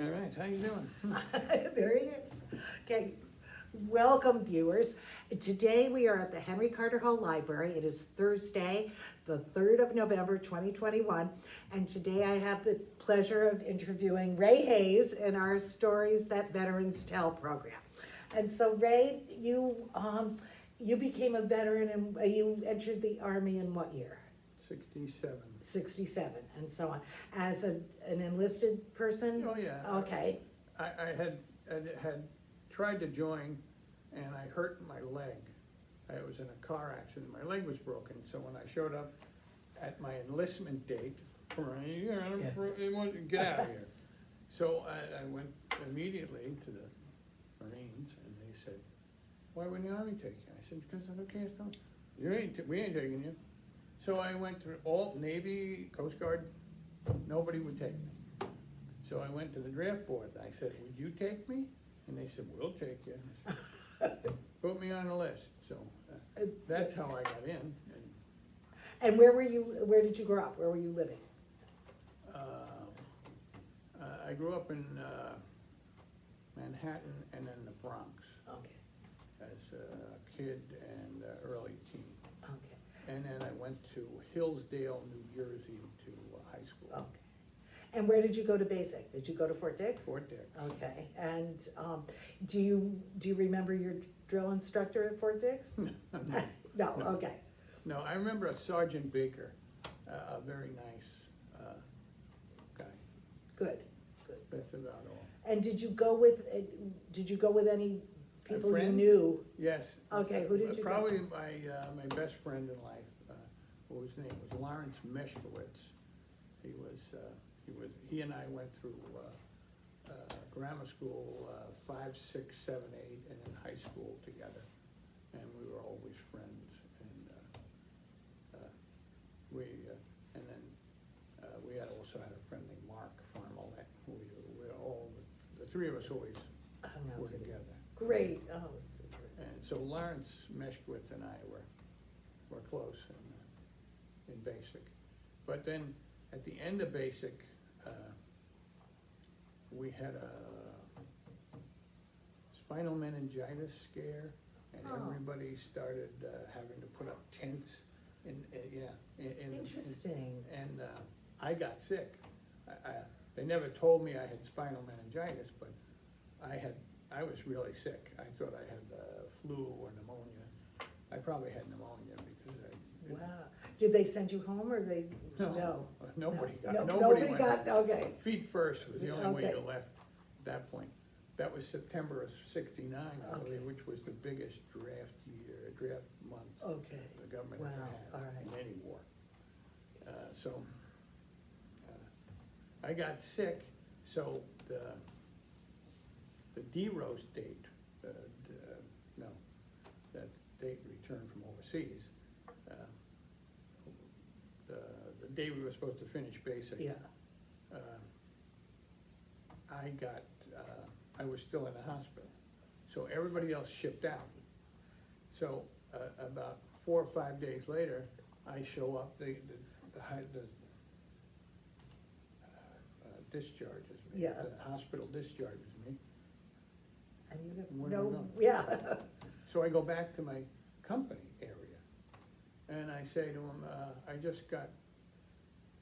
All right, how you doing? There he is. Okay, welcome viewers. Today we are at the Henry Carter Hall Library. It is Thursday, the 3rd of November, 2021. And today I have the pleasure of interviewing Ray Hayes in our Stories That Veterans Tell program. And so Ray, you became a veteran and you entered the Army in what year? 67. 67 and so on. As an enlisted person? Oh, yeah. Okay. I had tried to join and I hurt my leg. I was in a car accident. My leg was broken. So when I showed up at my enlistment date, they wanted to get out of here. So I went immediately to the Marines and they said, "Why wouldn't the Army take you?" I said, "Because I can't stop. We ain't taking you." So I went through all Navy, Coast Guard, nobody would take me. So I went to the draft board. I said, "Would you take me?" And they said, "We'll take you." I said, "Put me on the list." So that's how I got in. And where did you grow up? Where were you living? I grew up in Manhattan and then the Bronx Okay, as a kid and early teen. okay, And then I went to Hillsdale, New Jersey to high school. okay. And where did you go to basic? Did you go to Fort Dix? Fort Dix. Okay, and do you remember your drill instructor at Fort Dix? No, No. okay. No, I remember a Sergeant Baker, a very nice guy. Good, good. That's about all. And did you go with any people you friends? knew? Yes. Okay, who did you go? Probably my best friend in life, whose name was Lawrence Meshkowitz. He and I went through grammar school, 5, 6, 7, 8, and then high school together. And we were always friends. And we had also had a friend named Mark Farmolette, who we were all, the three of us always Hung out were together. together. Great, oh, super. And so Lawrence Meshkowitz and I were close in basic. But then at the end of basic, we had a spinal meningitis scare, and Oh. everybody started having to put up tents in. Interesting. And I got sick. They never told me I had spinal meningitis, but I was really sick. I thought I had flu or pneumonia. I probably had pneumonia because I. Wow. Did they send you home or they? No. Nobody got. No, Nobody nobody went. got, okay. Feet first was the only way Okay. you left at that point. That was September of '69, I Okay. believe, which was the biggest draft month Okay. the government Wow, ever all had right. in any war. So I got sick, so the DROS date, that date returned from overseas, the day we were supposed to finish basic. Yeah, I was still in the hospital, so everybody else shipped out. So about 4 or 5 days later, I show up, the discharges me, Yeah. the hospital discharges me. and you have Where do I no, go? yeah. So I go back to my company area, and I say to him, "I just got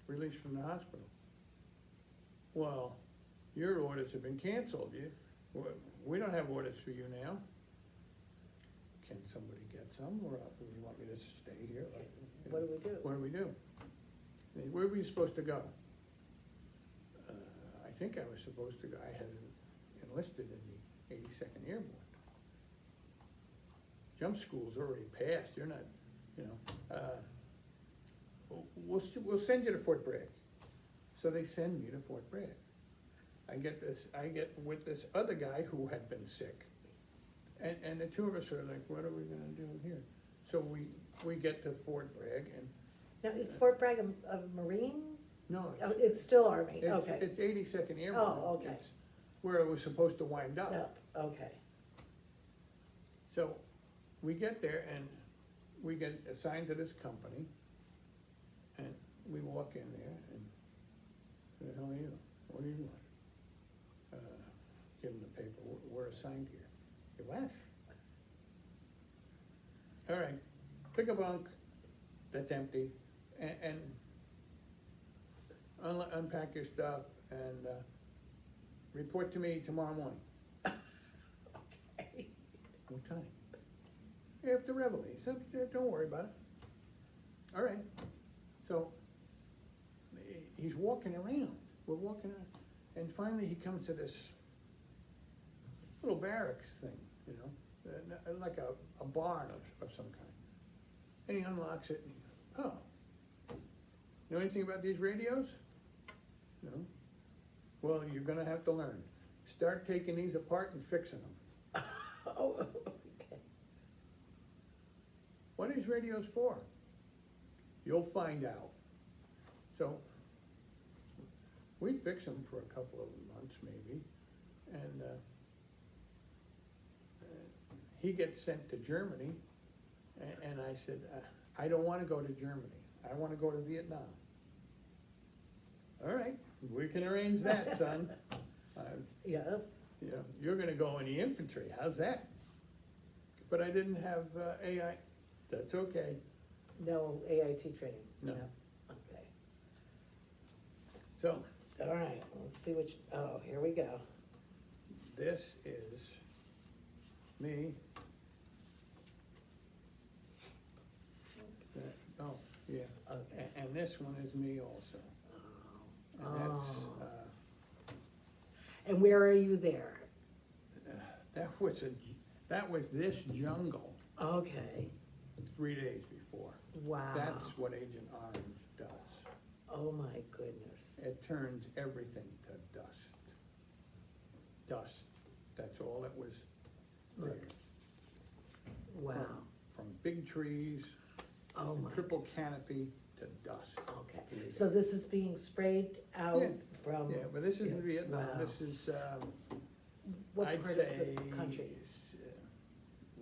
released from the hospital." "Well, your orders have been canceled. We don't have orders for you now." "Can somebody get some, or do you want me to stay here?" What do we do? What do we do? Where were you supposed to go? I think I was supposed to go, I had enlisted in the 82nd Airborne. Jump school's already passed, you're not, we'll send you to Fort Bragg. So they send me to Fort Bragg. I get with this other guy who had been sick. And the two of us are like, what are we gonna do here? So we get to Fort Bragg and. Now, is Fort Bragg a Marine? No, Oh, it's still Army, it's okay. 82nd Airborne. Oh, okay. It's where it was supposed to wind up. Yep, okay. So we get there and we get assigned to this company and we walk in there and, "Who the hell are you? What do you want?" give them the paper, we're assigned here. You what? All right, pick a bunk that's empty and unpack your stuff and report to me tomorrow morning. Okay. What time? After Reveille, so don't worry about it. All right, so he's walking around, we're walking around, and finally he comes to this little barracks thing, you know, like a barn of some kind. And he unlocks it and he goes, oh, know anything about these radios? No? Well, you're gonna have to learn. Start taking these apart and fixing them. Oh, okay. What are these radios for? You'll find out. So, we fix them for a couple of months maybe, and he gets sent to Germany, and I said, I don't wanna go to Germany, I wanna go to Vietnam. All right, we can arrange that, son. Yeah, You know, you're gonna go in the infantry, how's that? But I didn't have AI, that's okay. no AIT training? No. Okay, So, all right, let's see what, oh, here we go. this is me. Oh, yeah, Okay. and this one is me also. And Oh. that's, And where are you there? that was this jungle Okay, 3 days before. wow. That's what Agent Orange does. Oh my goodness. It turns everything to dust. Dust, that's all it was there. Wow, From big trees, oh my, triple canopy to dust. okay. Yeah. So this is being sprayed out Yeah. from? Yeah, but this isn't Yeah. Vietnam, Wow. this is, What I'd part say, of the country?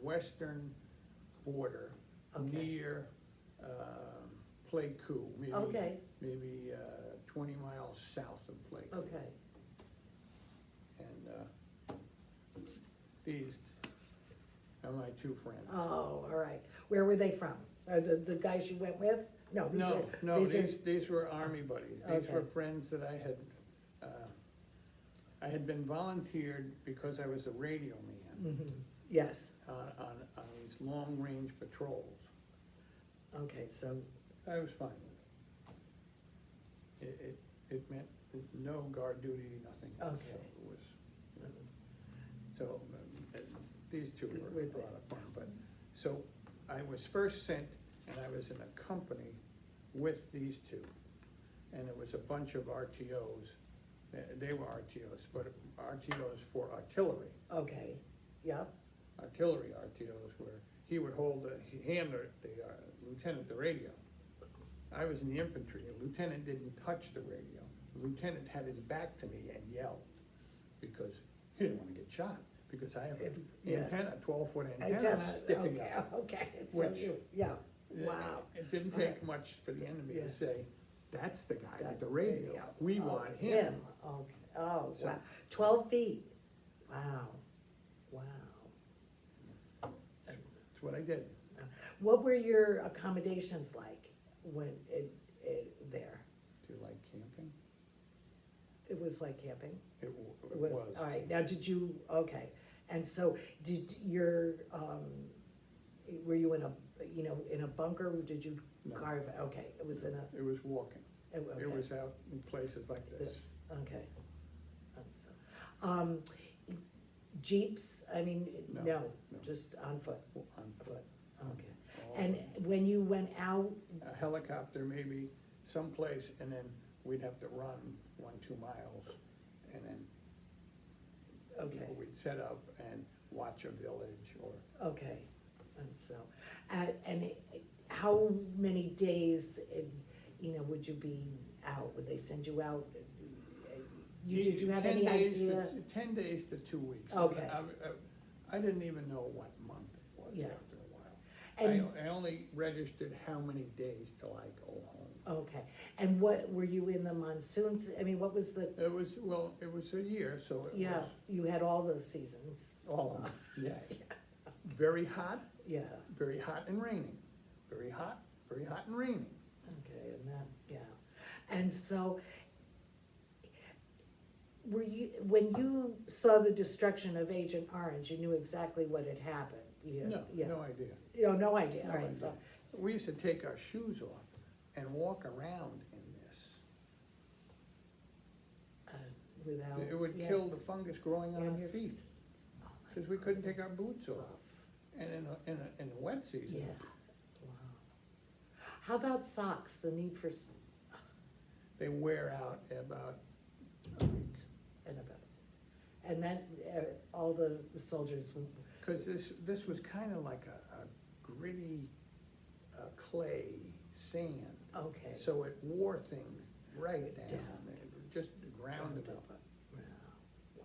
Western border, Okay. near, Pleiku, maybe. Okay. Maybe, 20 miles south of Pleiku. Okay, And, these are my two friends. oh, all right. Where were they from? Are the guys you went with? No, these are. No, are- these were Army buddies. These were Okay. friends that I had been volunteered because I was a radio man Mhm. Yes, on these long-range patrols. okay, so, I was fine with it. It meant no guard duty, nothing. Okay. So it was, that was- so these two were With a lot of fun, but, so I was first sent and I was in a company with these two. And it was a bunch of RTOs, they were RTOs, but RTOs for artillery. okay, yep, Artillery RTOs where he would hand the lieutenant the radio. I was in the infantry, the lieutenant didn't touch the radio. The lieutenant had his back to me and yelled, because he didn't wanna get shot, because I have an Yeah. antenna, 12-foot antenna antenna, sticking okay, out. okay, so Which- you, yeah, wow. It didn't All take right. much for the enemy Yeah. to say, that's the guy Got with the radio, we Oh, want him. Okay, oh, So- wow, 12 feet, wow, wow. That's what I did. What were your accommodations like when there? Do you like camping? It was like camping? It It was, all right, now did you, okay, and so did your, were you in a bunker, or did you No. carve, okay, it was in a, It was walking. okay. It was out in places like this. This, okay. That's, Jeeps, I mean, No, no, no. just on foot, On foot, okay. all And the- when you went out, A helicopter maybe someplace, and then we'd have to run 1-2 miles, and then okay, we'd set up and watch a village or, okay, and so, and how many days, would you be out? Would they send you out? Did you have 10 any days idea? 10 days to 2 weeks. Okay. I didn't even know what month it was Yeah. after a while. And, I only registered how many days till I go home. Okay, and what, were you in the monsoons? I mean, what was the, It was a year, so it yeah, was you had all those seasons. all of them, yes. Very hot Yeah, and raining. Very hot and raining. okay, and that, yeah. And so, were you, when you saw the destruction of Agent Orange, you knew exactly what had happened? No, Yeah. no idea. You know, no idea, No all right, idea. so, We used to take our shoes off and walk around in this. without. It would yeah. kill the fungus growing on On our your feet, Oh, my because we couldn't take our goodness. boots off. And in a wet season. Yeah, wow. How about socks, the need for, They wear out about a week. and then, all the soldiers, Because this was kind of like a gritty clay sand. okay. So it wore things right down. Down. It just ground it up. Wow, wow.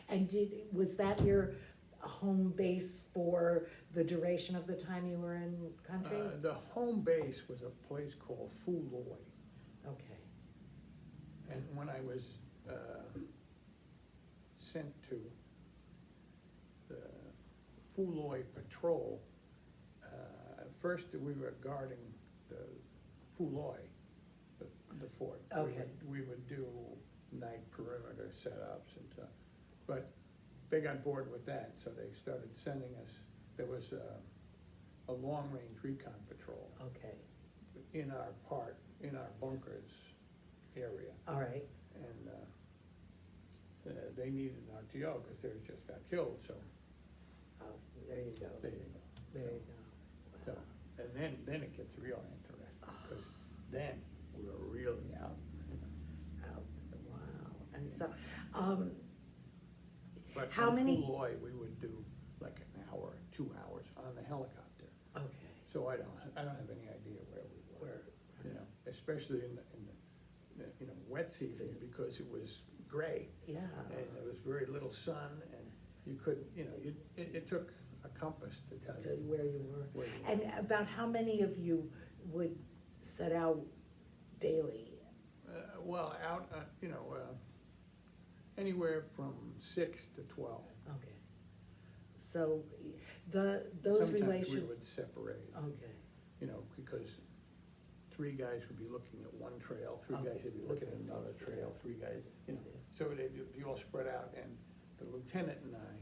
And was that your home base for the duration of the time you were in country? The home base was a place called Fuloy. Okay, And when I was sent to the Fuloy Patrol, at first we were guarding the Fuloy, the fort. Okay. We would do night perimeter setups and stuff. But they got bored with that, so they started sending us, there was a long-range recon patrol okay, in our bunkers area. all right, And they needed an RTO because theirs just got killed, so oh, there you go, there you go. there you So, go. and then it gets real interesting, because then we were really out. Wow, wow, and so, But How from many- Fuloy, we would do like an hour, 2 hours on the helicopter. okay, So I don't have any idea where we were, where, you know, especially in the wet season, because it was gray. yeah. And there was very little sun, and you couldn't, it took a compass to tell To you where you were. where you were. And about how many of you would set out daily? Well, out, anywhere from 6 to 12. Okay. So those Sometimes we relations, would separate, okay, because 3 guys would be looking at one trail, 3 Okay. guys would be looking at another trail, 3 guys, so they'd be all spread out, and the lieutenant and I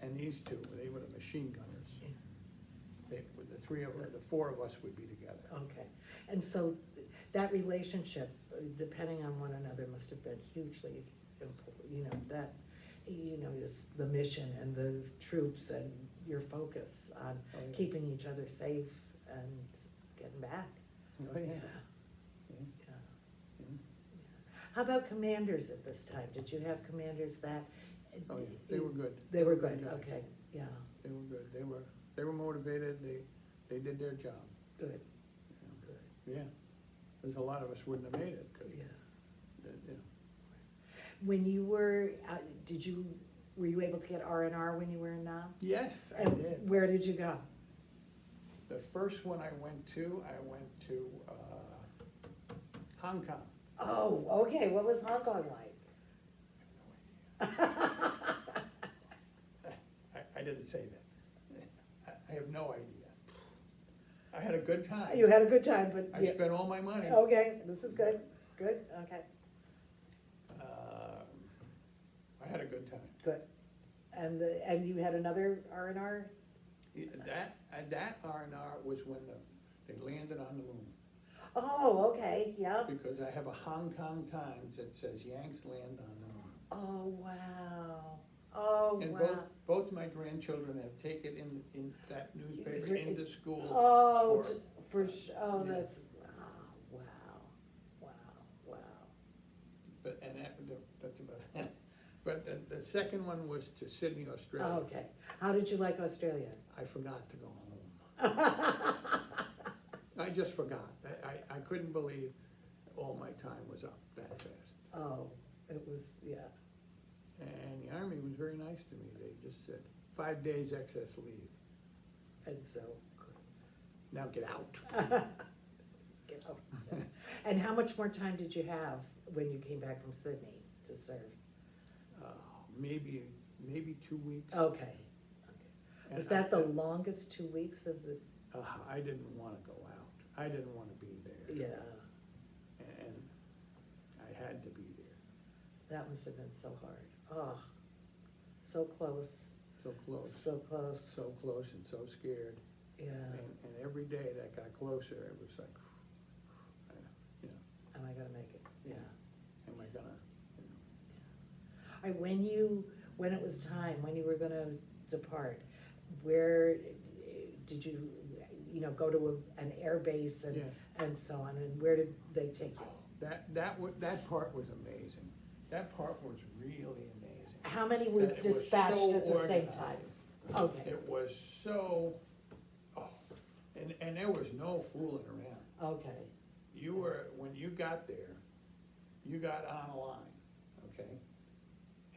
and these 2, they were the machine gunners. yeah, The 4 of us would be together. okay. And so that relationship, depending on one another, must have been hugely important, that, is the mission and the troops and your focus on Oh, yeah. keeping each other safe and getting back. Oh, yeah. Yeah. Yeah. Yeah. Yeah. How about commanders at this time? Did you have commanders that? Oh, yeah, they were good. They were good, guys. okay, yeah, They were good, they were motivated, they did their job. good, you know. good, Yeah, there's a lot of us wouldn't have made it, because, yeah. you When you were, were you able to get R&R when you were in Nam? Yes, I And did. where did you go? The first one I went to Hong Kong. Oh, okay, what was Hong Kong like? I didn't say that. I have no idea. I had a good time. You had a good time, but, I spent all my money. okay, this is good, okay, I had a good time. good. And you had another R&R? That R&R was when they landed on the moon. Oh, okay, yeah. Because I have a Hong Kong Times that says Yanks land on the moon. Oh, wow, oh, And wow. both my grandchildren have taken in that newspaper into school. Oh, for- oh, Yeah. that's, wow, wow, wow. But, that's about it. But the second one was to Sydney, Australia. Oh, okay, how did you like Australia? I forgot to go home. I just forgot. I couldn't believe all my time was up that fast. Oh, it was, yeah, And the Army was very nice to me. They just said, 5 days excess leave. and so, Now get out. Get over it. And how much more time did you have when you came back from Sydney to serve? Maybe 2 weeks. Okay. And Was that the longest 2 weeks of the, I didn't wanna go out. I didn't wanna be there. yeah, And I had to be there. that must have been so hard. Oh, so close, So close. so close. So close and so scared. Yeah, And every day that got closer, it was like, you know, am I gonna make it? Yeah. am I gonna, When it was time, when you were gonna depart, where did you, go to an air base Yeah. and so on, and where did they take you? that part was amazing. That part was really amazing. How many were That it was dispatched so at the same time? organized. Okay, It was so, and there was no fooling around. okay, When you got there, you got on a line, okay?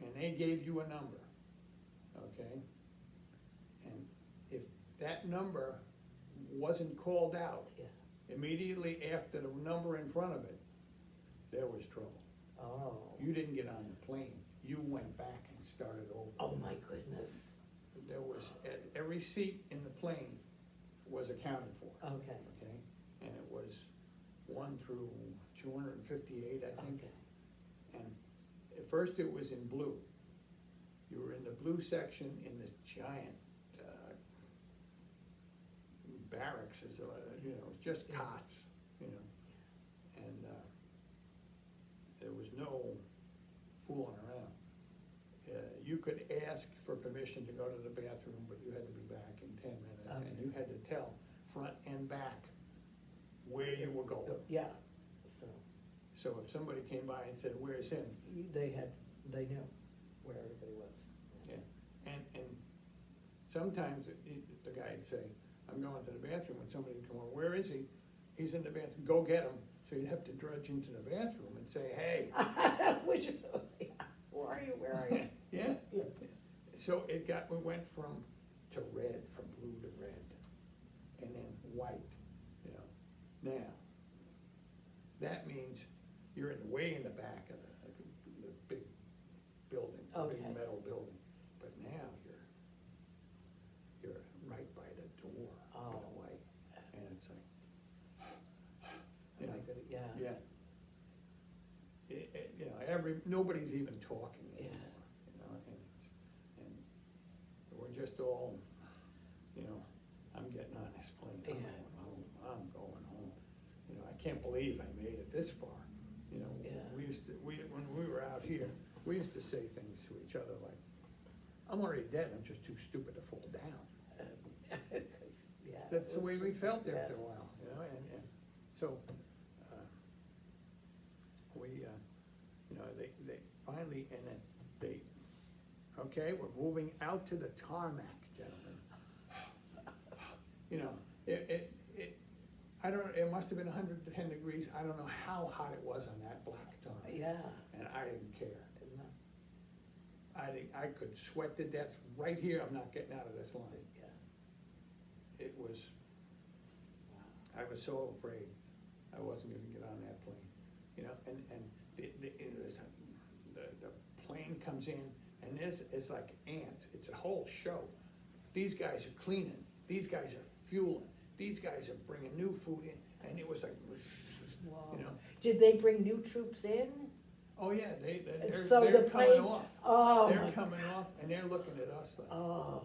And they gave you a number, okay? And if that number wasn't called out, yeah, immediately after the number in front of it, there was trouble. oh, You didn't get on the plane, you went back and started over. oh my goodness, There was, every seat in the plane was accounted for, okay, okay? And it was 1 through 258, I think. okay, And at first it was in blue. You were in the blue section in this giant barracks, just Yeah. cots, and there was no fooling around. You could ask for permission to go to the bathroom, but you had to be back in 10 minutes, and Okay. you had to tell front and back where you were going. yeah, so, So if somebody came by and said, "Where's him?" they knew where everybody was. Yeah, and sometimes the guy'd say, "I'm going to the bathroom," and somebody'd come over, "Where is he?" "He's in the bathroom." "Go get him." So you'd have to drudge into the bathroom and say, "Hey." Which, where are you? Yeah, Yeah. so we went from blue to red, and then white, Now, that means you're way in the back of the big building, the big Okay. metal building, but now you're right by the door in Oh. the white, and it's like, Oh my goodness, yeah. yeah. Nobody's even talking Yeah. anymore, and we're just all, I'm getting on this plane, I'm Yeah. going home, I'm going home. I can't believe I made it this far, Yeah. when we were out here, we used to say things to each other like, "I'm already dead, I'm just too stupid to fall down." 'Cause, yeah, That's it the was way we just- felt there yeah. after a while, and so, we, they finally, and then okay, we're moving out to the tarmac, gentlemen. I don't know, it must have been 110 degrees, I don't know how hot it was on that black tarmac. Yeah. And I didn't care. No, I could sweat to death right here, I'm not getting out of this line. yeah. It was, I was so afraid I wasn't gonna get on that plane, and the plane comes in, and it's like ants, it's a whole show. These guys are cleaning, these guys are fueling, these guys are bringing new food in, and it was like, Wow. you know. Did they bring new troops in? Oh, yeah, So they're the coming plane- off. Oh, They're my coming off, and they're looking at us like, Oh,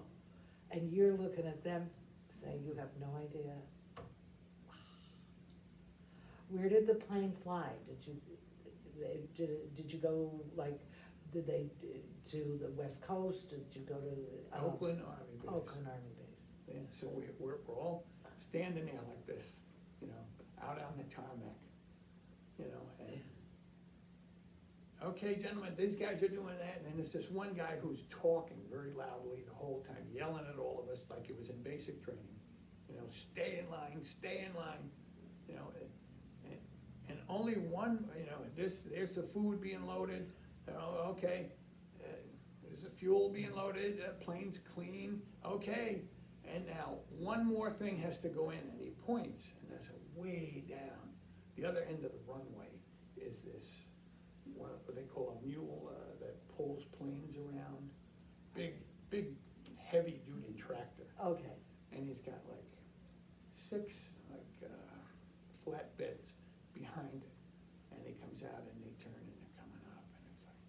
and you're looking at them saying you have no idea. Where did the plane fly? Did you go, did they, to the West Coast? Did you go to? Oakland Army Base. Oakland Army Base. Yeah, so we're all standing there like this, out on the tarmac, and, okay, gentlemen, these guys are doing that, and then there's this one guy who's talking very loudly the whole time, yelling at all of us like it was in basic training, stay in line, and only one, there's the food being loaded, okay, there's the fuel being loaded, plane's clean, okay, and now one more thing has to go in, and he points, and there's a way down, The other end of the runway is this, what they call a mule, that pulls planes around. Big, heavy-duty tractor. Okay, And he's got like 6, flatbeds behind it. And he comes out and they turn and they're coming up and it's like,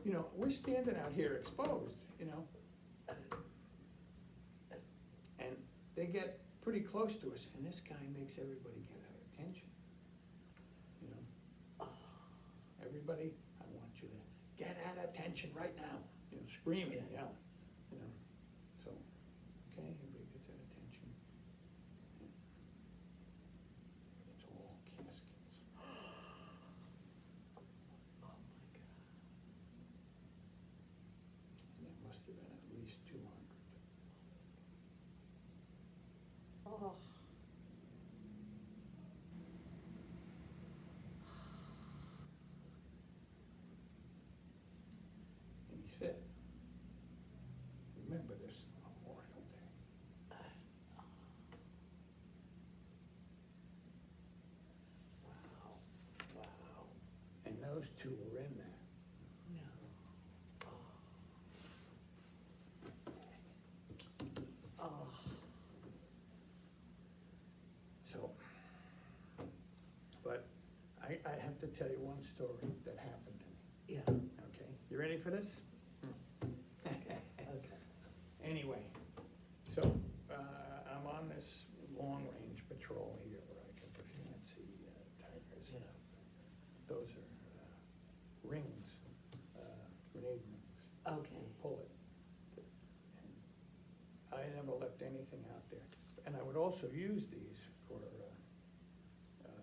you know, we're standing out here exposed, you know. And they get pretty close to us and this guy makes everybody get out of attention. You know, everybody, I want you to get out of attention right now, you know, screaming and yelling, you know. So, okay, everybody gets that attention. It's all caskets. oh my God. And there must have been at least 200. Oh. And he said, remember this Memorial Day. Wow, wow. And those 2 were in there. No. Oh. So, but I have to tell you one story that happened to me, Yeah, okay? You ready for this? okay. Anyway, so I'm on this long-range patrol here where I can see tigers. Yeah. Those are rings, grenade rings. Okay. You pull it. And I never left anything out there. And I would also use these for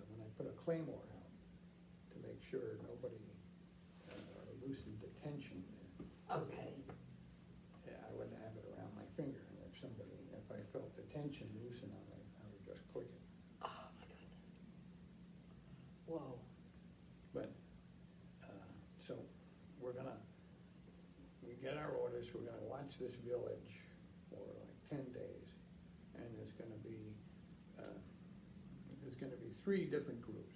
when I put a claymore out to make sure nobody loosened the tension there. Okay. Yeah, I wouldn't have it around my finger, and if I felt the tension loosen on it, I would just click it. Oh my goodness. Whoa. But, so, we get our orders, we're gonna watch this village for like 10 days, and there's gonna be 3 different groups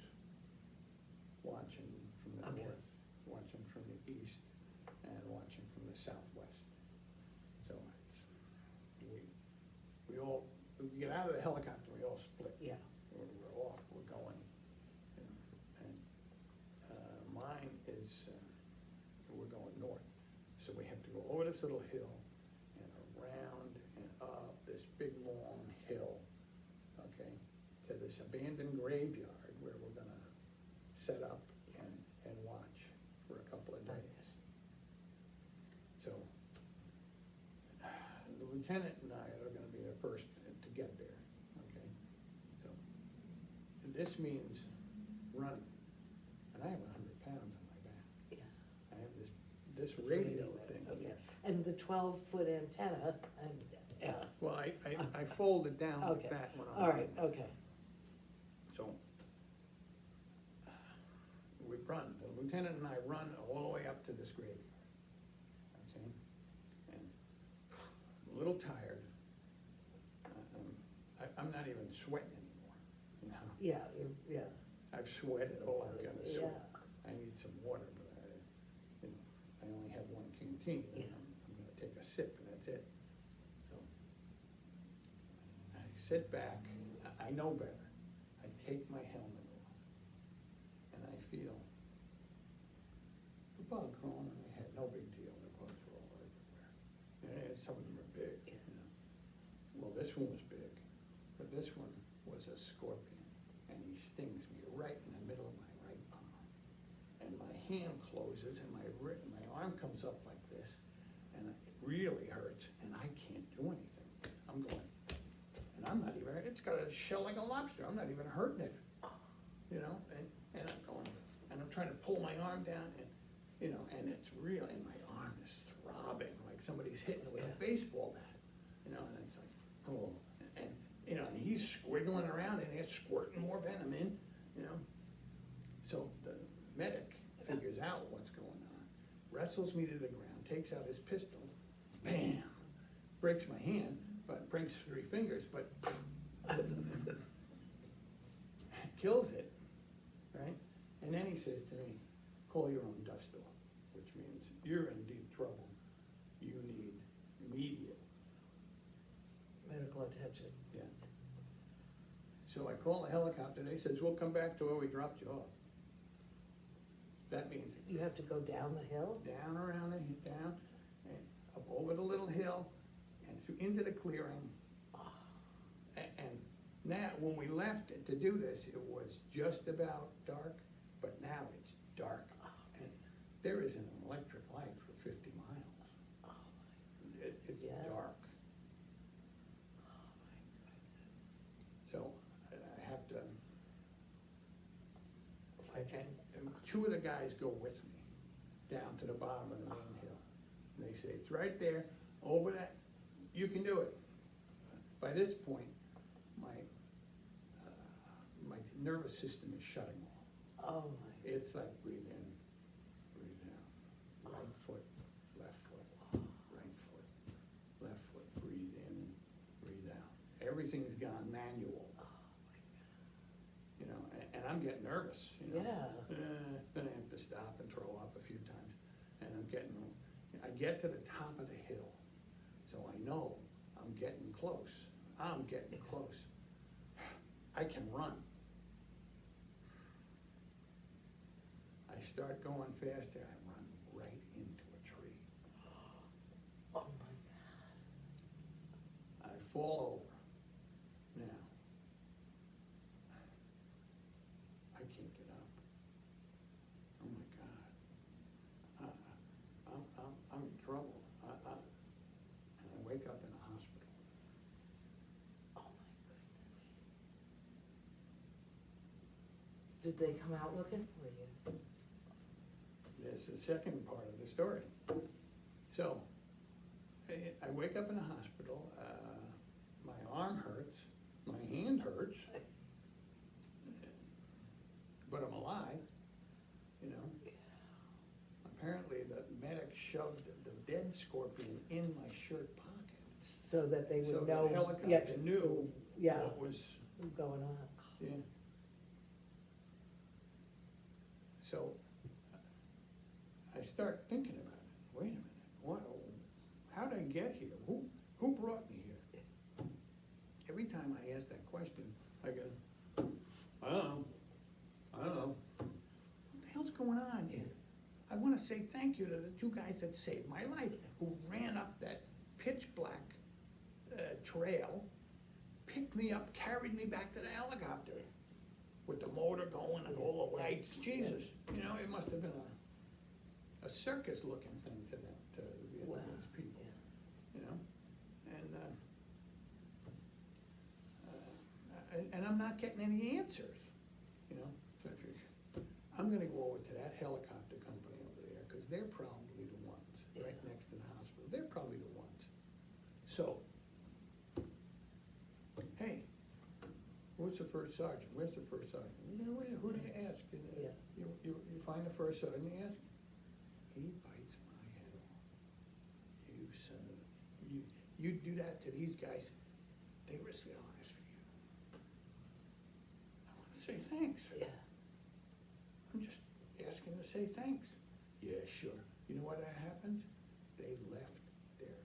watching from the Okay. north, watching from the east, and watching from the southwest. So we get out of the helicopter, we all split. Yeah. We're off, we're going. And mine is, we're going north. So we have to go over this little hill and around and up this big long hill, okay, to this abandoned graveyard where we're gonna set up and watch for a couple of days. So the lieutenant and I are gonna be the first to get there, okay? So this means running, and I have 100 pounds on my back. Yeah. I have this radio thing Okay. here. And the 12-foot antenna, and, yeah. Well, I fold it down like Okay. that when I'm. All right, okay. So we run, the lieutenant and I run all the way up to this graveyard, okay? And I'm a little tired. I'm not even sweating anymore, you know? Yeah, yeah. I've sweated all I've got to Yeah. sweat. I need some water, but I only have 1 canteen. Yeah. I'm gonna take a sip and that's it. So I sit back, I know better. I take my helmet off and I feel the bug crawling on my head. No big deal, the bugs are all everywhere. And some of them are big, you know. Well, this one was big, but this one was a scorpion, and he stings me right in the middle of my right palm. And my hand closes and my arm comes up like this, and it really hurts, and I can't do anything. I'm going, and I'm not even, it's got a shell like a lobster, I'm not even hurting it, you know, and I'm going, and I'm trying to pull my arm down, and, you know, and it's real, and my arm is throbbing, like somebody's hitting it with a baseball bat, you know, and it's like, oh, and you know, and he's squiggling around, and it's squirting more venom in, you know. So the medic figures out what's going on, wrestles me to the ground, takes out his pistol, bam, breaks my hand, but breaks 3 fingers, but kills it, right? And then he says to me, call your own dust off, which means you're in deep trouble. You need immediate. Medical attention. Yeah. So I call the helicopter, they says, we'll come back to where we dropped you off. That means You have to go down the hill? down around the, down, and up over the little hill, and through into the clearing. And now, when we left to do this, it was just about dark, but now it's dark. And there isn't an electric light for 50 miles. It's Yeah. dark. So I have to, and two of the guys go with me down to the bottom of the main hill. And they say, it's right there, over that, you can do it. By this point, my nervous system is shutting off. Oh my. It's like breathe in, breathe out, right foot, left foot, right foot, left foot, breathe in, breathe out. Everything's gone manual. Oh my God. You know, and I'm getting nervous, you know. Yeah. Then I have to stop and throw up a few times. And I get to the top of the hill, so I know I'm getting close. I'm getting close. I can run. I start going faster, I run right into a tree. Oh my God. I fall over. Now, I can't get up. Oh my God. I'm in trouble. And I wake up in a hospital. Oh my goodness. Did they come out looking for you? That's the second part of the story. So, I wake up in a hospital, my arm hurts, my hand hurts, but I'm alive, you know. Apparently the medic shoved the dead scorpion in my shirt pocket. So that they would So know. the helicopter yeah, knew yeah, what was, going on. yeah. So I start thinking about it. Wait a minute, how did I get here? Who brought me here? Every time I ask that question, I go, I don't know. What the hell's going on here? I want to say thank you to the two guys that saved my life, who ran up that pitch black trail, picked me up, carried me back to the helicopter with the motor going and all the lights. Jesus, you know, it must have been a circus-looking thing to them, to the Vietnamese people, you know? And I'm not getting any answers, you know? So I'm gonna go over to that helicopter company over there, because they're probably the ones, right next to the hospital. They're probably the ones. So, hey, where's the first sergeant? Where's the first sergeant? You know, who do you ask? You find the first sergeant, you ask? He bites my head off. You son of a, you do that to these guys, they risk their lives for you. I wanna say thanks. Yeah. I'm just asking to say thanks. Yeah, sure. You know what happens? They left their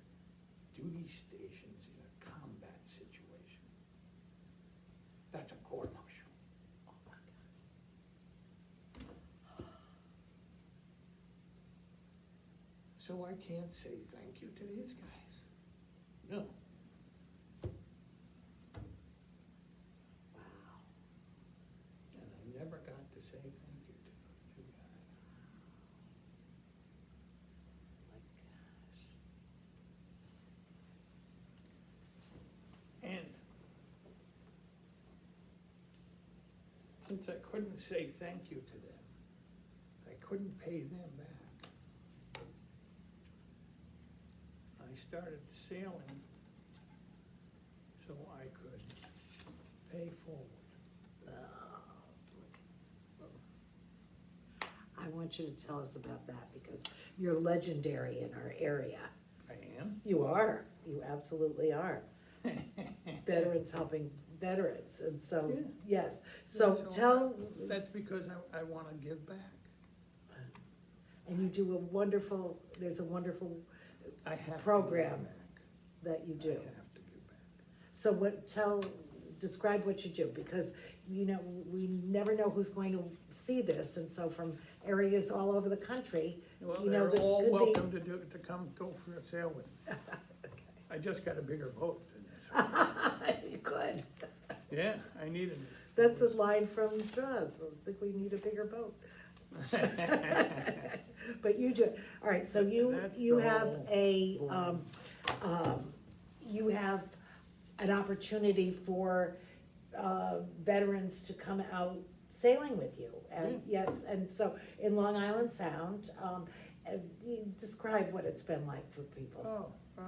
duty stations in a combat situation. That's a court martial. Oh my God. So I can't say thank you to these guys. No. Wow. And I never got to say thank you to those two guys. My gosh. And since I couldn't say thank you to them, I couldn't pay them back. I started sailing so I could pay forward. I want you to tell us about that because you're legendary in our area. I am. You are. You absolutely are. Veterans helping veterans, and so, Yeah. yes. So Yeah, tell, That's because I wanna give back. and you do a wonderful, there's a wonderful I have to program give back. that you I do. have to give back. So describe what you do, because, we never know who's going to see this, and so from areas all over the country, Well, you know, they're this all could be. welcome to come go for a sail with me. I just got a bigger boat than this. You could. Yeah, I needed it. That's a line from Jaws, I think we need a bigger boat. But you do it, all right, so That's you the have whole you have an opportunity for, veterans to come out sailing with you, and, yes, and so, in Long Island Sound, you describe what it's been like for people. Oh,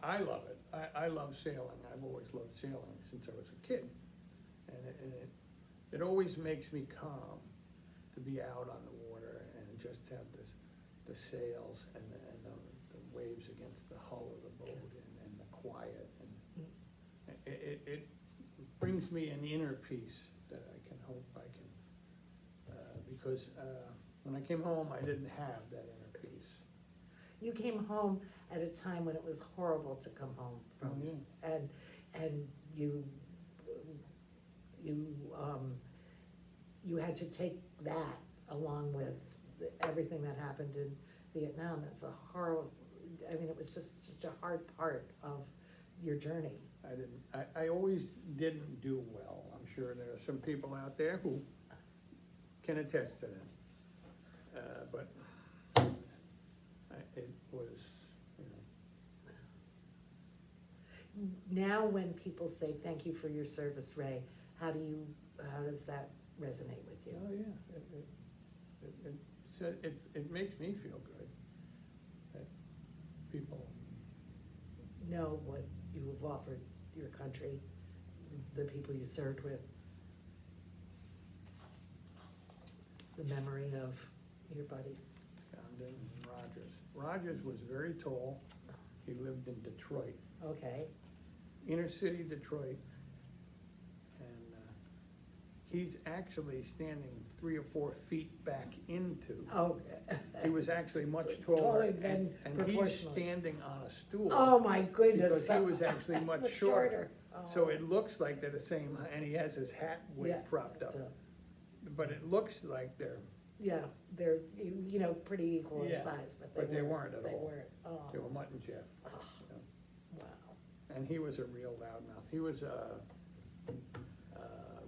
I love it. I love sailing. I've always loved sailing since I was a kid. And it always makes me calm to be out on the water and just have the sails and the waves against the hull of the boat and the quiet. And it brings me an inner peace that I can hope I can, because when I came home, I didn't have that inner peace. You came home at a time when it was horrible to come home from, Oh, yeah. and you had to take that along with everything that happened in Vietnam. That's a horrible, it was just such a hard part of your journey. I always didn't do well. I'm sure there are some people out there who can attest to that. But it was, Now, when people say, thank you for your service, Ray, how does that resonate with you? oh yeah, it makes me feel good that people, Know what you have offered your country, the people you served with, the memory of your buddies. Condon and Rogers. Rogers was very tall. He lived in Detroit, Okay, inner city Detroit. And he's actually standing 3 or 4 feet back into. oh. He was actually much Taller taller, than and he's proportionally. standing on a stool. Oh, my goodness. Because he was actually much Much shorter. So Oh. it looks like they're the same, and he has his hat way Yeah, propped up. uh, But it looks like they're, Yeah, they're, pretty equal in Yeah, size, but but they they weren't. weren't at They all. weren't, they oh, were Mutt and Jeff. oh, you know. wow. And he was a real loudmouth. He was a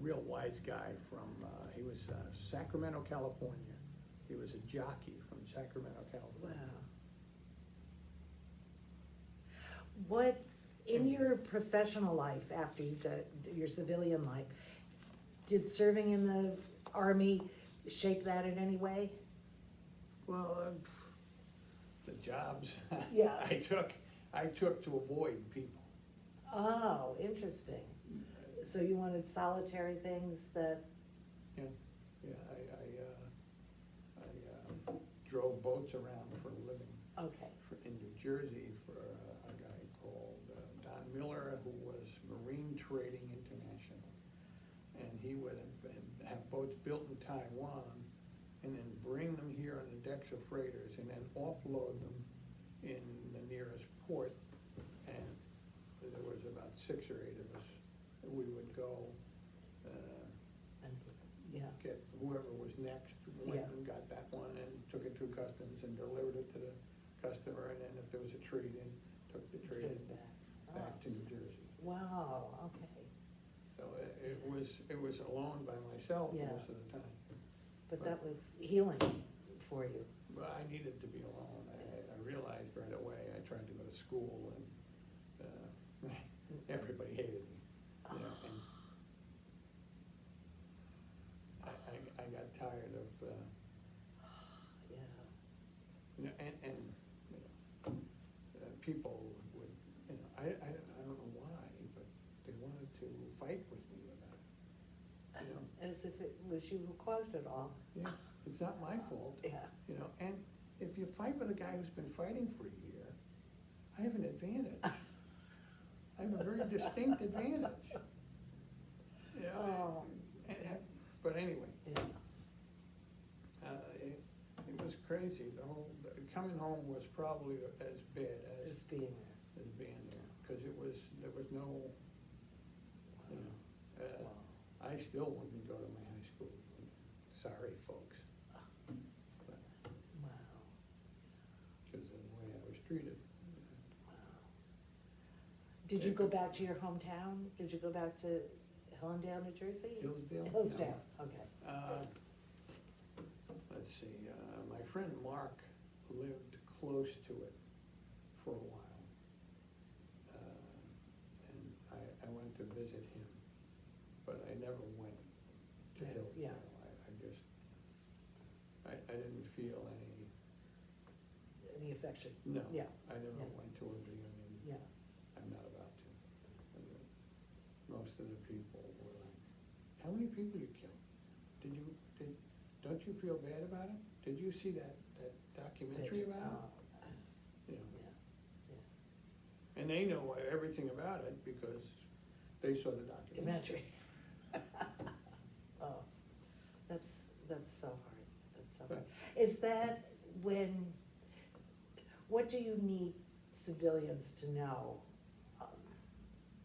real wise guy from, he was Sacramento, California. He was a jockey from Sacramento, Wow. California. What, in your professional life, after you got your civilian life, did serving in the Army shape that in any way? Well, the jobs Yeah. I took to avoid people. Oh, interesting. So you wanted solitary things that, Yeah, I drove boats around for a living okay, in New Jersey for a guy called Don Miller, who was Marine Trading International. And he would have boats built in Taiwan and then bring them here on the decks of freighters and then offload them in the nearest port. And there was about 6 or 8 of us. We would go and, yeah, get whoever was next, went Yeah. and got that one and took it through customs and delivered it to the customer, and then if there was a trade-in, took the put trade-in it back. back Oh, to New Jersey. wow, okay. So it was alone by myself Yeah. most of the time. But that was healing for you. But I needed to be alone. I realized right away. I tried to go to school and everybody hated me. You know, and I got tired of Yeah. and people would, I don't know why, but they wanted to fight with me about it. As if it was you who caused it all. Yeah, it's not my fault. Yeah. And if you fight with a guy who's been fighting for a year, I have an advantage. I have a very distinct advantage. Yeah, Oh. but anyway, Yeah. it was crazy, coming home was probably as bad It's being there. as being there, cause there was no, you know, Wow. I still wouldn't go to my high school, sorry, folks. But, Wow. cause of the way I was treated. Wow. Did you go back to your hometown? Did you go back to Hillendale, New Jersey? Hillsdale? Hillsdale, okay. Let's see, my friend Mark lived close to it for a while. And I went to visit him, but I never went to Yeah, Hillsdale. yeah. I didn't feel Any affection? no, Yeah. I never Yeah. went to a reunion. Yeah. I'm not about to. And most of the people were like, how many people you killed? Don't you feel bad about it? Did you see that documentary about it? You know, Yeah, yeah. and they know everything about it because they saw the documentary. Documentary. Oh, that's so hard, that's so hard. But- Is that what do you need civilians to know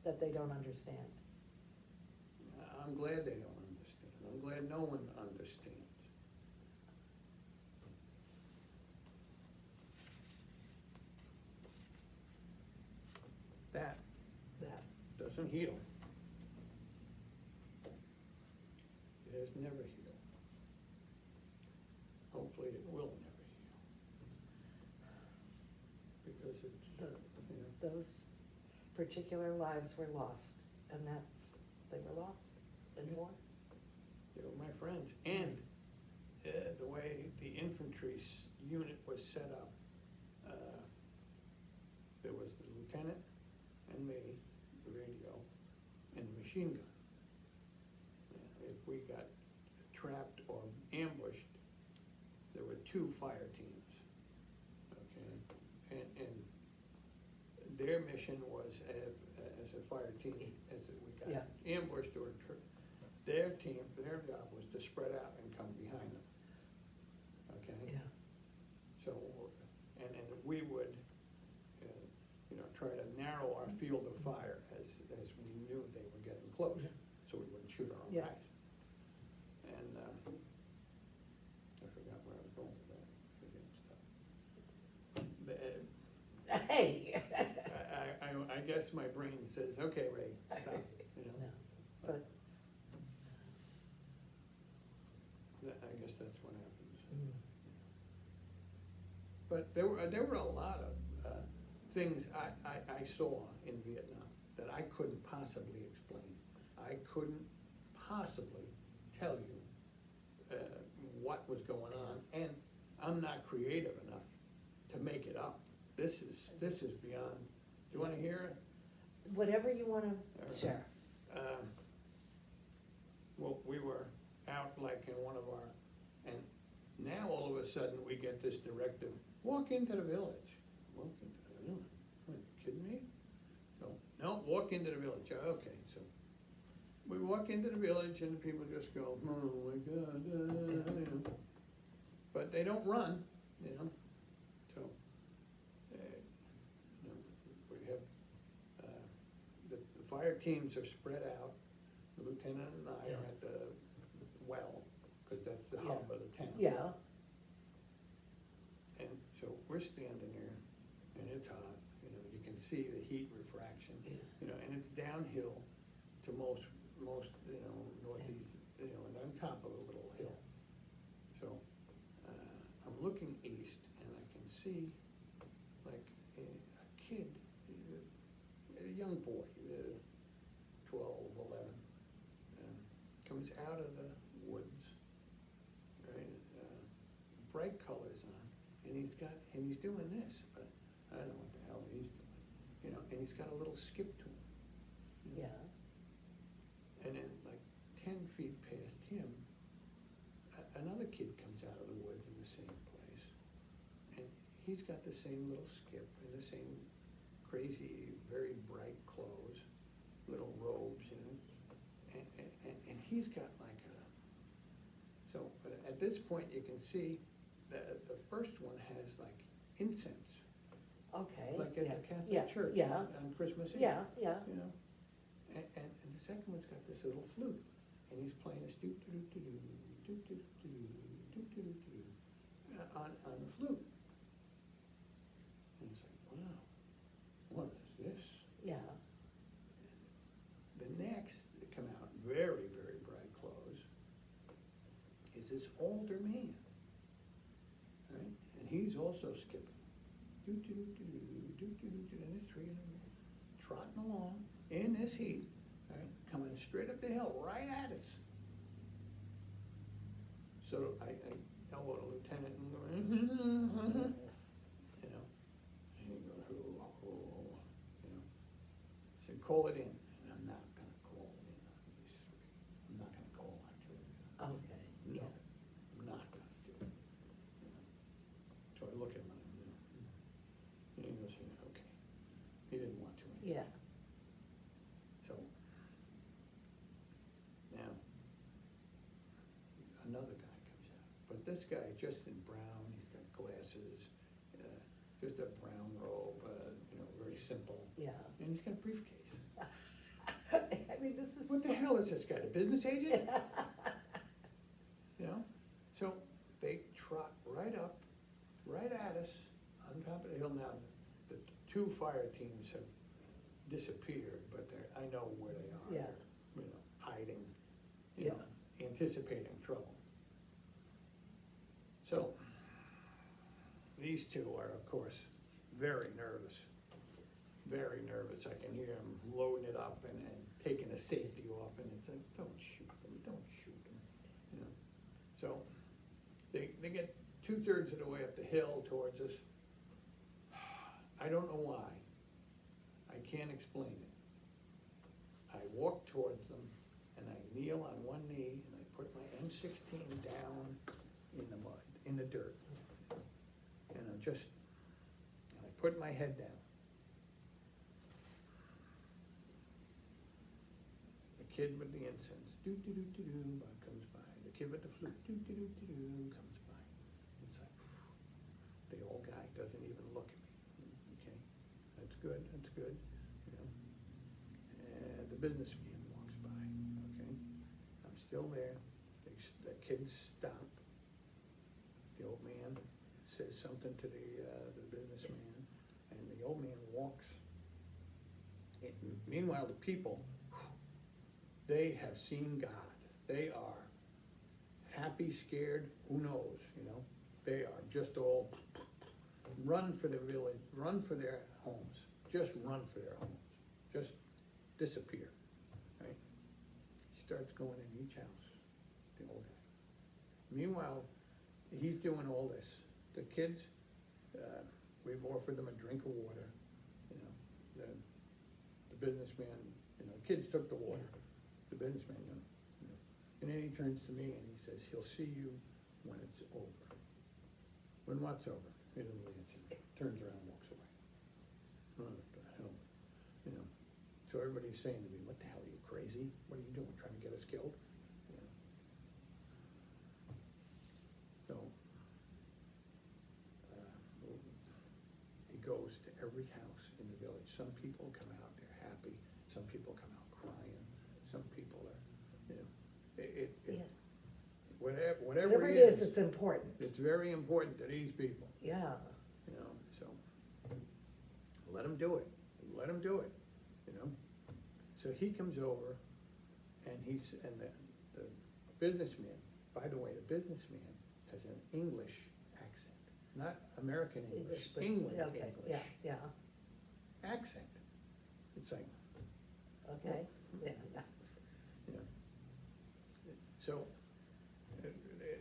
that they don't understand? I'm glad they don't understand. I'm glad no one understands. That That, doesn't heal. It has never healed. Hopefully it will never heal. Because it's, you know, those particular lives were lost, and they were lost in war. they were my friends. And the way the infantry unit was set up, there was the lieutenant and me, the radio, and the machine gun. If we got trapped or ambushed, there were 2 fire teams, okay? And their mission was as a fire team, as we got ambushed or their job was to spread out and come behind them, okay? Yeah. So, and we would, you know, try to narrow our field of fire as we knew they were getting close, so we wouldn't shoot our own Yeah. guys. And, I forgot where I was going with that, forgetting stuff. Hey! I guess my brain says, okay, Ray, stop, you know? No, but, I guess that's what happens. mm, But there were a lot of things I saw in Vietnam that I couldn't possibly explain. I couldn't possibly tell you what was going on, and I'm not creative enough to make it up. This is beyond. Do you want to hear it? whatever you wanna share. Well, we were out like in one of our, and now all of a sudden we get this directive, walk into the village. Walk into the village? Are you kidding me? No, walk into the village. Okay, so we walk into the village and the people just go, oh my God, you know. But they don't run, you know, so, you know, we have, the fire teams are spread out. The lieutenant and I are at the well, because that's the hub of the town. Yeah, And so we're standing there, and it's hot, you know, you can see the heat refraction, you know, and it's downhill to most, you know, northeast, you know, and on top of a little hill. So, I'm looking east, and I can see, like, a kid, a young boy, 12, 11, comes out of the woods, right, bright colors on, and he's doing this, but I don't know what the hell he's doing, you know, and he's got a little skip to him. You know? yeah, And then like 10 feet past him, another kid comes out of the woods in the same place, and he's got the same little skip and the same crazy, very bright clothes, little robes, you know, he's got like a, so at this point, you can see that the first one has like incense, Okay. like at yeah, the yeah, Catholic church Yeah, on Christmas Eve. yeah, yeah. You know, and the second one's got this little flute, and he's playing this on the flute. And it's like, wow, what is this? Yeah, The next that come out very, very bright clothes is this older man, right? And he's also skipping. And there's three of them trotting along in this heat, right? Coming straight up the hill, right at us. So I elbowed a lieutenant and go, you know, and he goes, oh, you know. I said, call it in. And I'm not gonna call it in on these three. I'm not gonna call actually. okay, No, yeah. I'm not gonna do it. You know. So I look at him and, and he goes, yeah, okay. He didn't want to anyway. Yeah, So, now, another guy comes out, but this guy just in brown, he's got glasses, just a brown robe, you know, very simple, yeah. and he's got a briefcase. I mean, this is. What the hell is this guy, a business agent? You know, so they trot right up, right at us, on top of the hill. Now, the two fire teams have disappeared, but I know where they are. Yeah. They're, you know, hiding, you Yeah. know, anticipating trouble. So, these two are, of course, very nervous. Very nervous. I can hear them loading it up and taking the safety off, and it's like, don't shoot them, don't shoot them, you know. So, they get 2/3 of the way up the hill towards us. I don't know why. I can't explain it. I walk towards them, and I kneel on one knee, and I put my M16 down in the mud, in the dirt. And I put my head down. The kid with the incense, do-do-do-do-do, comes by. The kid with the flute, do-do-do-do-do, comes by. It's like, the old guy doesn't even look at me. Okay, that's good, you know. And the businessman walks by, okay? I'm still there. The kids stop. The old man says something to the businessman, and the old man walks. Meanwhile, the people, they have seen God. They are happy, scared, who knows, you know? They are just all run for the village, run for their homes, just run for their homes, just disappear, right? He starts going in each house, the old guy. Meanwhile, he's doing all this. The kids, we've offered them a drink of water, you know, the businessman, you know, kids took the water. The businessman, you know. And then he turns to me and he says, he'll see you when it's over. When what's over? He doesn't really answer. Turns around and walks away. What the hell? You know. So everybody's saying to me, what the hell, are you crazy? What are you doing, trying to get us killed? You know. So, he goes to every house in the village. Some people come out, they're happy. Some people come out crying. Some people are, you know, Yeah. whatever Whatever it it is, it's important. it's very important to these people, Yeah, you know, so let them do it, you know. So he comes over and the businessman, by the way, the businessman has an English accent, not American English, but- England okay, English yeah, accent. It's like, okay, yeah. you know, so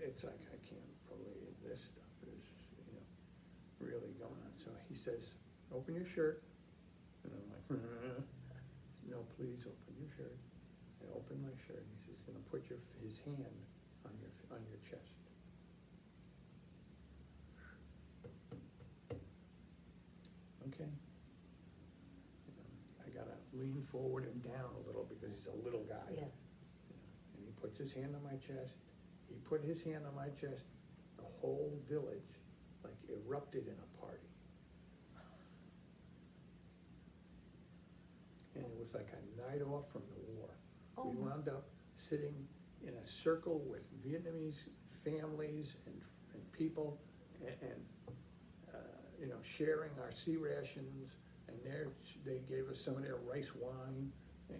it's like, I can't believe this stuff is, you know, really going on. So he says, open your shirt. And I'm like, no, please open your shirt. I open my shirt. He says, he's gonna put his hand on your chest. Okay. You know, I gotta lean forward and down a little because he's a little guy. Yeah. You know, and he puts his hand on my chest. He put his hand on my chest. The whole village like erupted in a party. And it was like a night off from the war. Oh We my- wound up sitting in a circle with Vietnamese families and people and you know, sharing our sea rations, and they gave us some of their rice wine,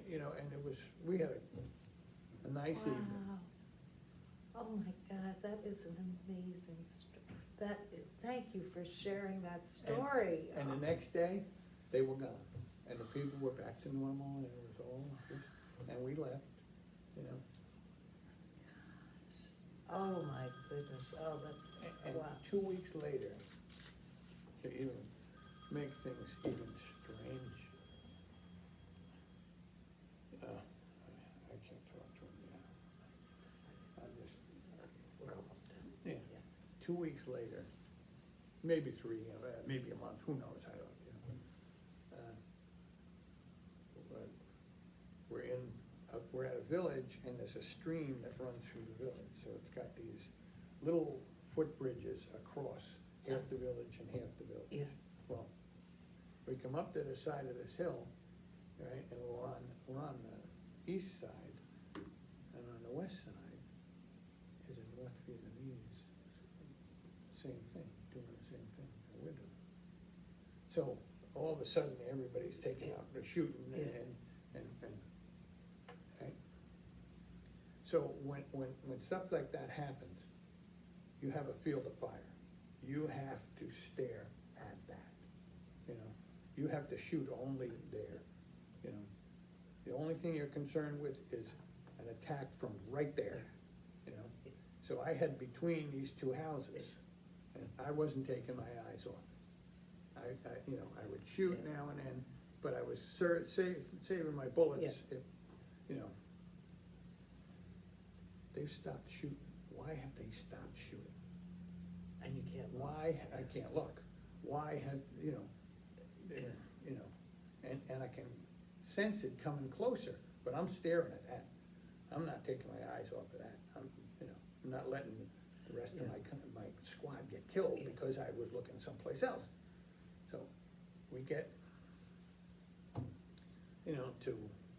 you know, and we had a nice evening. Wow. Oh my God, that is an amazing story. Thank you for sharing that story. And the next day, they were gone, and the people were back to normal, and it was all, and we left, you know. Oh my goodness, oh, that's, And wow. 2 weeks later, to even make things even strange, I can't talk to him now. We're almost done. Yeah, 2 weeks later, maybe three, maybe a month, who knows, I don't, you know. But we're at a village, and there's a stream that runs through the village, so it's got these little footbridges across half the village and half the village. Yeah. Well, we come up to the side of this hill, right, and we're on the east side, and on the west side is a North Vietnamese, same thing, doing the same thing that we're doing. So, all of a sudden, everybody's taking out, they're shooting, Yeah. and, right? So, when stuff like that happens, you have a field of fire. You have to stare at that, you know? You have to shoot only there, you know? The only thing you're concerned with is an attack from right there, you know? So I had between these two houses, and I wasn't taking my eyes off. You know, I would shoot Yeah. now and then, but I was saving my bullets, if, you know. They've stopped shooting. Why have they stopped shooting? And you can't look. Why, I can't look, why have, you know, Yeah. you know, and I can sense it coming closer, but I'm staring at that. I'm not taking my eyes off of that, you know, I'm not letting the rest of my squad get killed Yeah. because I was looking someplace else. So, we get, you know, to,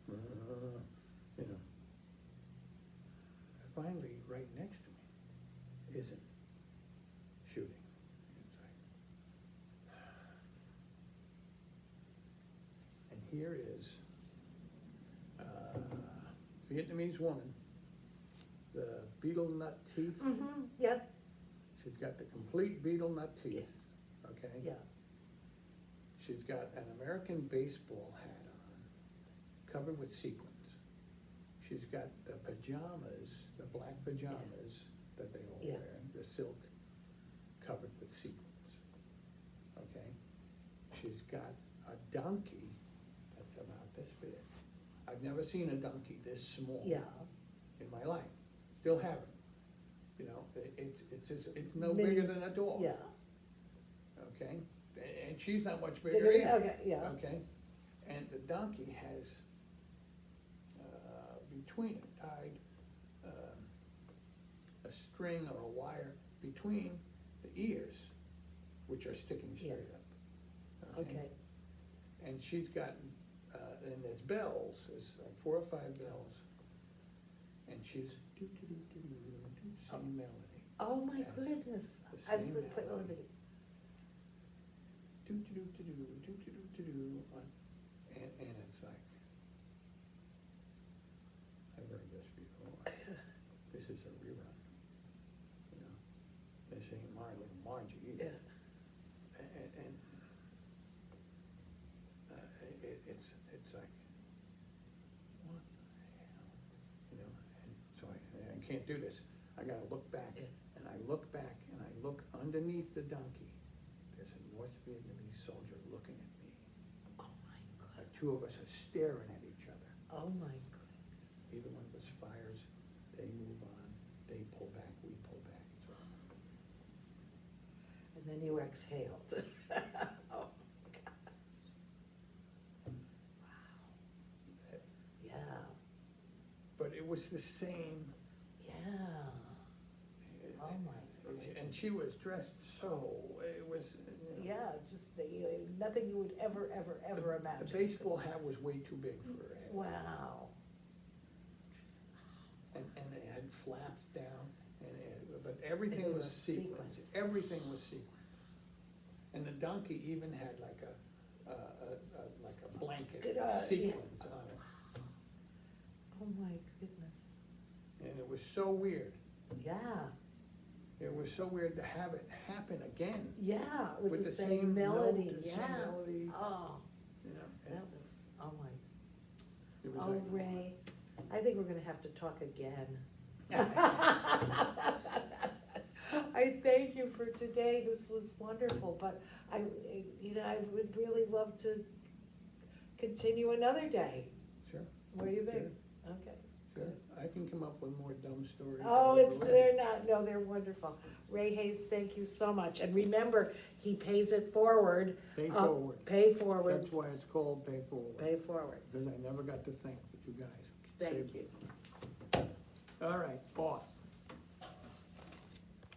you know, finally, right next to me isn't shooting. It's like, and here is Vietnamese woman, the beetle nut teeth. Mm-hmm, yeah, She's got the complete beetle nut teeth, okay? yeah, She's got an American baseball hat on, covered with sequins. She's got the pajamas, the black pajamas that they all Yeah. wear, the silk, covered with sequins, okay? She's got a donkey that's about this big. I've never seen a donkey this small yeah. in my life, still haven't. You know, it's no Mini- bigger than a dog. Yeah. Okay, and she's not much bigger Bigger, either. okay, yeah. Okay, and the donkey has, between it tied, a string or a wire between the ears, which are sticking Yeah. straight up. Okay, And she's got, and there's bells, there's like 4 or 5 bells, and she's same melody. oh my Yes. goodness, The that's same the melody. melody. And it's like, I've heard this before. This is a rerun, you know. This ain't Margie either. Yeah. And it's like, what the hell, you know? And so I can't do this. I gotta look back, Yeah. and I look back, and I look underneath the donkey. There's a North Vietnamese soldier looking at me. Oh my The God, two of us are staring at each other. oh my goodness. Either one of us fires, they move on, they pull back, we pull back. It's all- And then you exhaled. Oh my gosh. Wow, yeah. But it was the same. Yeah. Oh my goodness. And she was dressed so, it was, you know, Yeah, just, nothing you would ever, ever, ever imagine. the baseball hat was way too big for her head. Wow. And it had flaps down, but everything Everything was was sequins, sequins. everything was sequins. And the donkey even had like a blanket Good, of yeah. sequins on it. Oh my goodness. And it was so weird. Yeah, It was so weird to have it happen again. yeah, with With the the same same melody, note, the yeah. same melody. Oh, You know, that and was, oh my, it was oh like, Ray, I think we're gonna have to talk again. I thank you for today, this was wonderful, but I would really love to continue another day. Sure, What do you think? Sure. Okay. sure. I can come up with more dumb stories. Oh, along it's, the way. they're not, no, they're wonderful. Ray Hayes, thank you so much, and remember, he pays it forward. Pay forward. Pay forward, That's why it's called pay forward. pay forward, Because I never got to think that you guys thank saved you.